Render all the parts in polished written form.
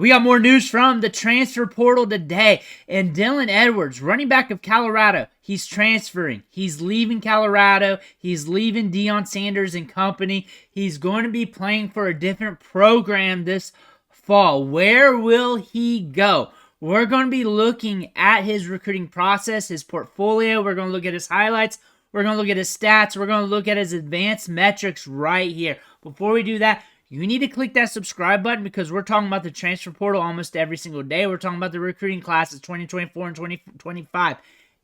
We got more news from the transfer portal today. And Dylan Edwards, running back of Colorado, he's transferring. He's leaving Colorado. He's leaving Deion Sanders and company. He's going to be playing for a different program this fall. Where will he go? We're going to be looking at his recruiting process, his portfolio. We're going to look at his highlights. We're going to look at his stats. We're going to look at his advanced metrics right here. Before we do that, you need to click that subscribe button because we're talking about the transfer portal almost every single day. We're talking about the recruiting classes 2024 and 2025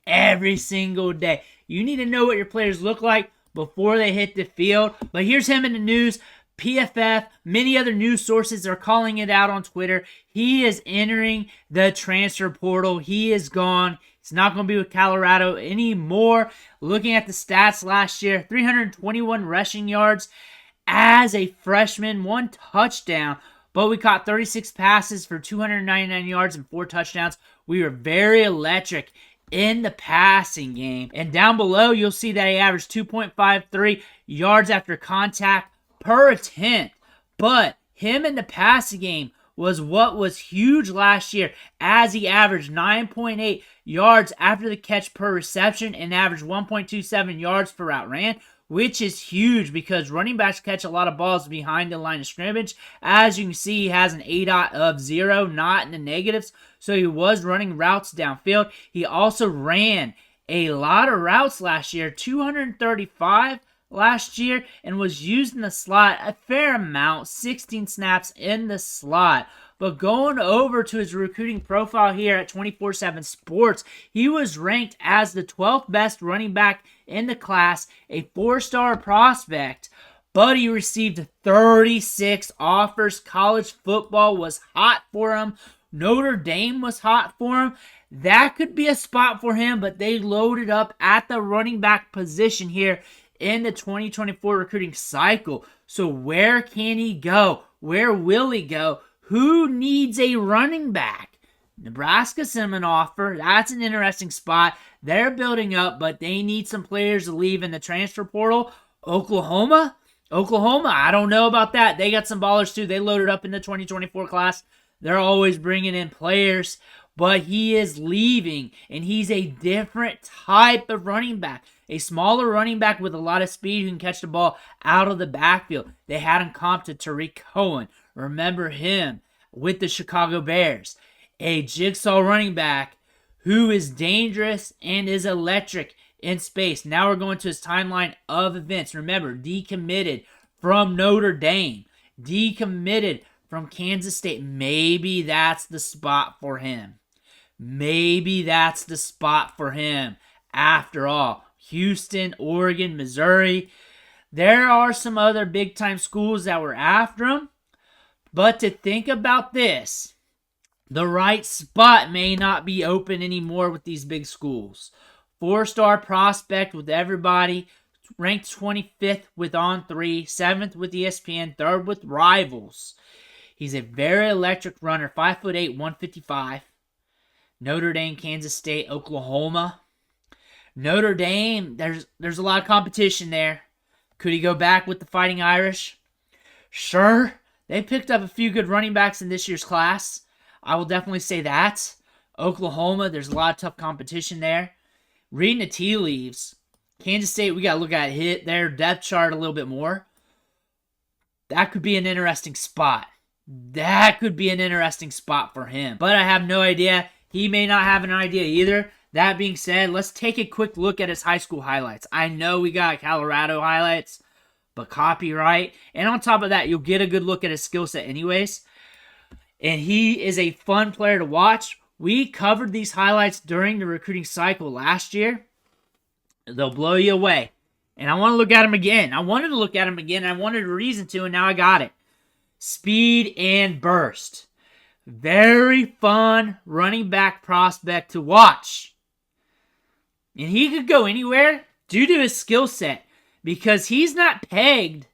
every single day. You need to know what your players look like before they hit the field. But here's him in the news. PFF, many other news sources are calling it out on Twitter. He is entering the transfer portal. He is gone. He's not going to be with Colorado anymore. Looking at the stats last year, 321 rushing yards as a freshman, 1 touchdown, but we caught 36 passes for 299 yards and 4 touchdowns. We were very electric in the passing game. And down below, you'll see that he averaged 2.53 yards after contact per attempt. But him in the passing game was what was huge last year, as he averaged 9.8 yards after the catch per reception and averaged 1.27 yards per route ran, which is huge because running backs catch a lot of balls behind the line of scrimmage. As you can see, he has an ADOT of 0, not in the negatives, so he was running routes downfield. He also ran a lot of routes last year, 235 last year, and was used in the slot a fair amount, 16 snaps in the slot. But going over to his recruiting profile here at 24/7 Sports, he was ranked as the 12th best running back in the class, a 4-star prospect, but he received 36 offers. College football was hot for him. Notre Dame was hot for him. That could be a spot for him, but they loaded up at the running back position here in the 2024 recruiting cycle. So where can he go? Where will he go? Who needs a running back? Nebraska sent him an offer. That's an interesting spot. They're building up, but they need some players to leave in the transfer portal. Oklahoma, I don't know about that. They got some ballers too. They loaded up in the 2024 class. They're always bringing in players, but he is leaving, and he's a different type of running back. A smaller running back with a lot of speed who can catch the ball out of the backfield. They had him comped to Tariq Cohen. Remember him with the Chicago Bears. A jigsaw running back who is dangerous and is electric in space. Now we're going to his timeline of events. Remember, decommitted from Notre Dame. Decommitted from Kansas State. Maybe that's the spot for him. Maybe that's the spot for him after all. Houston, Oregon, Missouri. There are some other big-time schools that were after him. But to think about this, the right spot may not be open anymore with these big schools. 4-star prospect with everybody, ranked 25th with On3, 7th with ESPN, 3rd with Rivals. He's a very electric runner, 5'8", 155. Notre Dame, Kansas State, Oklahoma. Notre Dame, there's a lot of competition there. Could he go back with the Fighting Irish? Sure. They picked up a few good running backs in this year's class. I will definitely say that. Oklahoma, there's a lot of tough competition there. Reading the tea leaves, Kansas State, we got to look at their depth chart a little bit more. That could be an interesting spot. That could be an interesting spot for him. But I have no idea. He may not have an idea either. That being said, let's take a quick look at his high school highlights. I know we got Colorado highlights, but copyright. And on top of that, you'll get a good look at his skill set anyways. And he is a fun player to watch. We covered these highlights during the recruiting cycle last year. They'll blow you away. And I want to look at him again. I wanted to look at him again. I wanted a reason to, and now I got it. Speed and burst. Very fun running back prospect to watch. And he could go anywhere due to his skill set because he's not pegged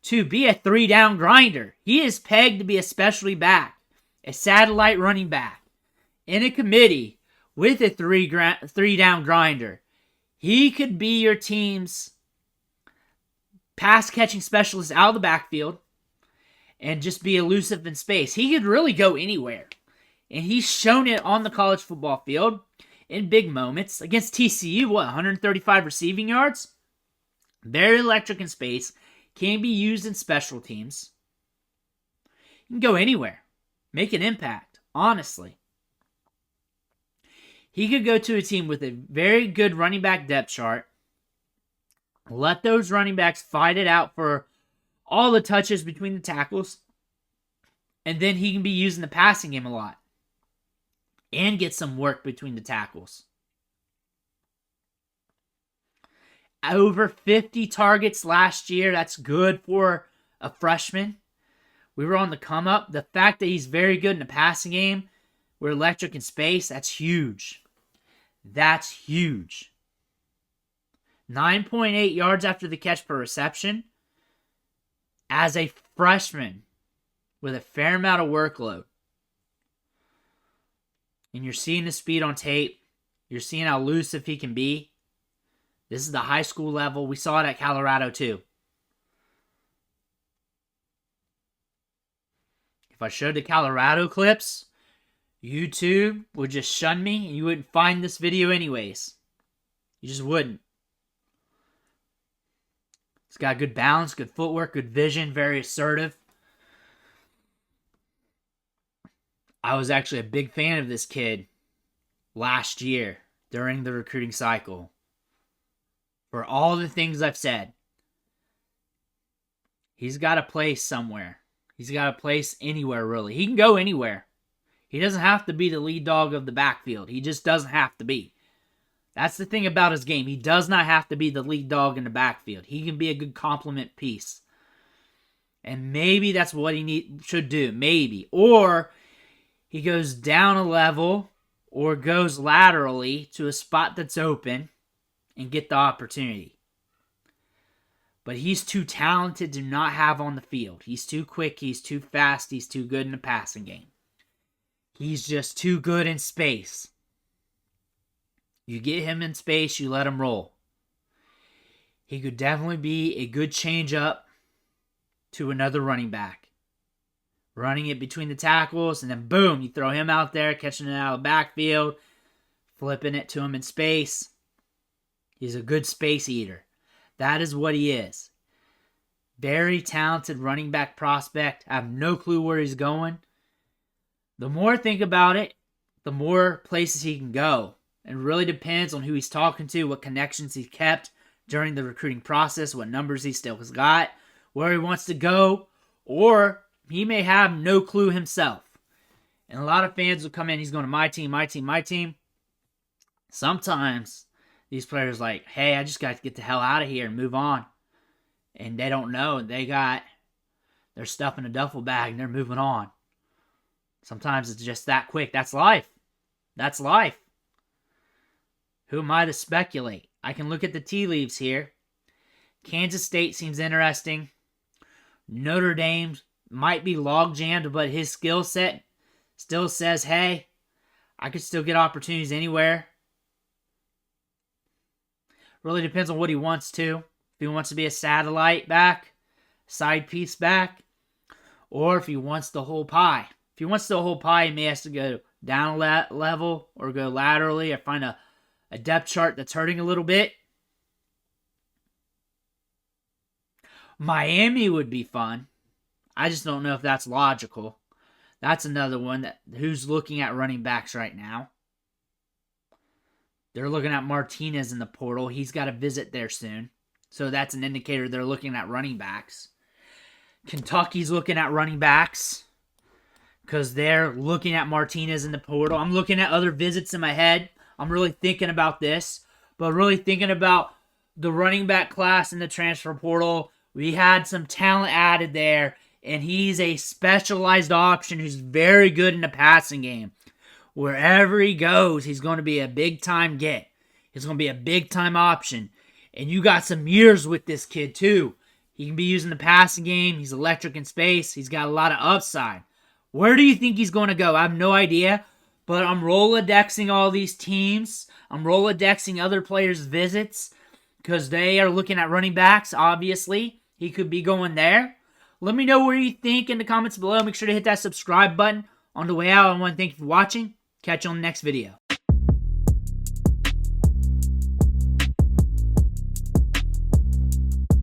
to be a 3-down grinder. He is pegged to be a specialty back, a satellite running back, in a committee with a 3-down grinder. He could be your team's pass-catching specialist out of the backfield, and just be elusive in space. He could really go anywhere. And he's shown it on the college football field in big moments. Against TCU, 135 receiving yards? Very electric in space. Can be used in special teams. He can go anywhere. Make an impact, honestly. He could go to a team with a very good running back depth chart. Let those running backs fight it out for all the touches between the tackles. And then he can be used in the passing game a lot. And get some work between the tackles. Over 50 targets last year. That's good for a freshman. We were on the come up. The fact that he's very good in the passing game, we're electric in space, that's huge. That's huge. 9.8 yards after the catch per reception. As a freshman with a fair amount of workload. And you're seeing the speed on tape. You're seeing how elusive he can be. This is the high school level. We saw it at Colorado too. If I showed the Colorado clips, YouTube would just shun me and you wouldn't find this video anyways. You just wouldn't. He's got good balance, good footwork, good vision, very assertive. I was actually a big fan of this kid last year during the recruiting cycle. For all the things I've said. He's got a place somewhere. He's got a place anywhere, really. He can go anywhere. He doesn't have to be the lead dog of the backfield. He just doesn't have to be. That's the thing about his game. He does not have to be the lead dog in the backfield. He can be a good complement piece. And maybe that's what he should do. Maybe. Or he goes down a level or goes laterally to a spot that's open and get the opportunity. But he's too talented to not have on the field. He's too quick, he's too fast, he's too good in the passing game. He's just too good in space. You get him in space, you let him roll. He could definitely be a good change-up to another running back. Running it between the tackles, and then boom, you throw him out there, catching it out of the backfield, flipping it to him in space. He's a good space eater. That is what he is. Very talented running back prospect. I have no clue where he's going. The more I think about it, the more places he can go. It really depends on who he's talking to, what connections he's kept during the recruiting process, what numbers he still has got, where he wants to go, or he may have no clue himself. And a lot of fans will come in, he's going to my team, my team, my team. Sometimes these players like, hey, I just got to get the hell out of here and move on. And they don't know. They got their stuff in a duffel bag and they're moving on. Sometimes it's just that quick. That's life. That's life. Who am I to speculate? I can look at the tea leaves here. Kansas State seems interesting. Notre Dame might be log jammed, but his skill set still says, hey, I could still get opportunities anywhere. Really depends on what he wants to. If he wants to be a satellite back, side piece back, or if he wants the whole pie. If he wants the whole pie, he may have to go down a level or go laterally or find a depth chart that's hurting a little bit. Miami would be fun. I just don't know if that's logical. That's another one who's looking at running backs right now. They're looking at Martinez in the portal. He's got a visit there soon. So that's an indicator they're looking at running backs. Kentucky's looking at running backs because they're looking at Martinez in the portal. I'm looking at other visits in my head. I'm really thinking about this, but really thinking about the running back class in the transfer portal. We had some talent added there, and he's a specialized option who's very good in the passing game. Wherever he goes, he's going to be a big-time get. He's going to be a big-time option. And you got some years with this kid, too. He can be using the passing game. He's electric in space. He's got a lot of upside. Where do you think he's going to go? I have no idea. But I'm Rolodexing all these teams. I'm Rolodexing other players' visits because they are looking at running backs, obviously. He could be going there. Let me know what you think in the comments below. Make sure to hit that subscribe button. On the way out, I want to thank you for watching. Catch you on the next video.